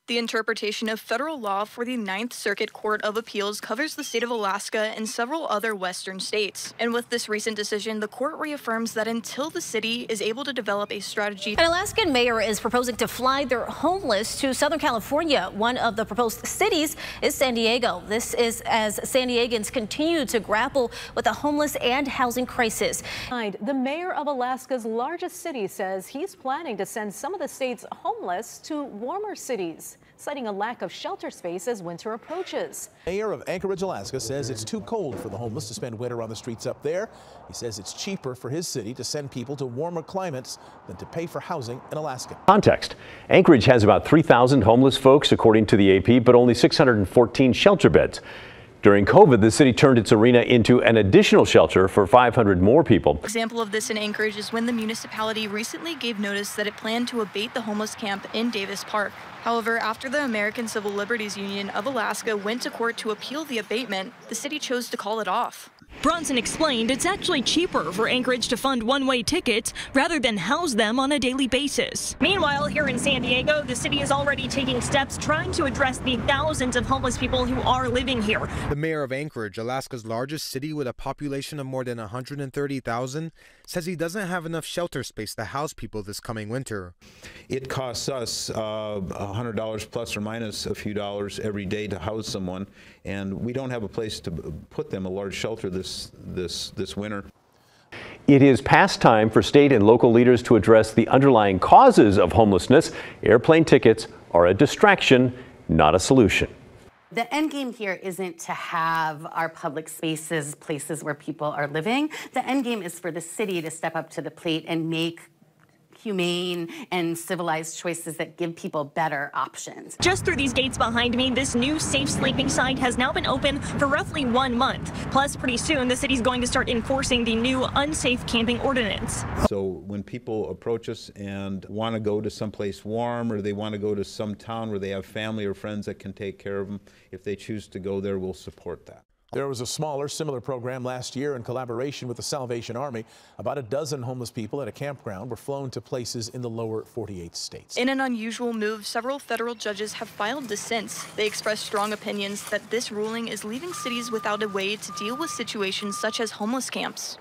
The interpretation of federal law for the Ninth Circuit Court of Appeals covers the state of Alaska and several other western states. And with this recent decision, the court reaffirms that until the city is able to develop a strategy. An Alaskan mayor is proposing to fly their homeless to Southern California. One of the proposed cities is San Diego. This is as San Diegans continue to grapple with a homeless and housing crisis. The mayor of Alaska's largest city says he's planning to send some of the state's homeless to warmer cities, citing a lack of shelter space as winter approaches. Mayor of Anchorage, Alaska says it's too cold for the homeless to spend winter on the streets up there. He says it's cheaper for his city to send people to warmer climates than to pay for housing in Alaska. Context: Anchorage has about 3,000 homeless folks, according to the AP, but only 614 shelter beds. During COVID, the city turned its arena into an additional shelter for 500 more people. An example of this in Anchorage is when the municipality recently gave notice that it planned to abate the homeless camp in Davis Park. However, after the American Civil Liberties Union of Alaska went to court to appeal the abatement, the city chose to call it off. Bronson explained it's actually cheaper for Anchorage to fund one-way tickets rather than house them on a daily basis. Meanwhile, here in San Diego, the city is already taking steps trying to address the thousands of homeless people who are living here. The mayor of Anchorage, Alaska's largest city with a population of more than 130,000, says he doesn't have enough shelter space to house people this coming winter. It costs us $100 plus or minus a few dollars every day to house someone, and we don't have a place to put them, a large shelter this winter. It is past time for state and local leaders to address the underlying causes of homelessness. Airplane tickets are a distraction, not a solution. The end game here isn't to have our public spaces, places where people are living. The end game is for the city to step up to the plate and make humane and civilized choices that give people better options. Just through these gates behind me, this new safe sleeping site has now been open for roughly 1 month. Plus, pretty soon, the city's going to start enforcing the new unsafe camping ordinance. So when people approach us and want to go to someplace warm, or they want to go to some town where they have family or friends that can take care of them, if they choose to go there, we'll support that. There was a similar program last year in collaboration with the Salvation Army. About a dozen homeless people at a campground were flown to places in the lower 48 states. In an unusual move, several federal judges have filed dissents. They express strong opinions that this ruling is leaving cities without a way to deal with situations such as homeless camps.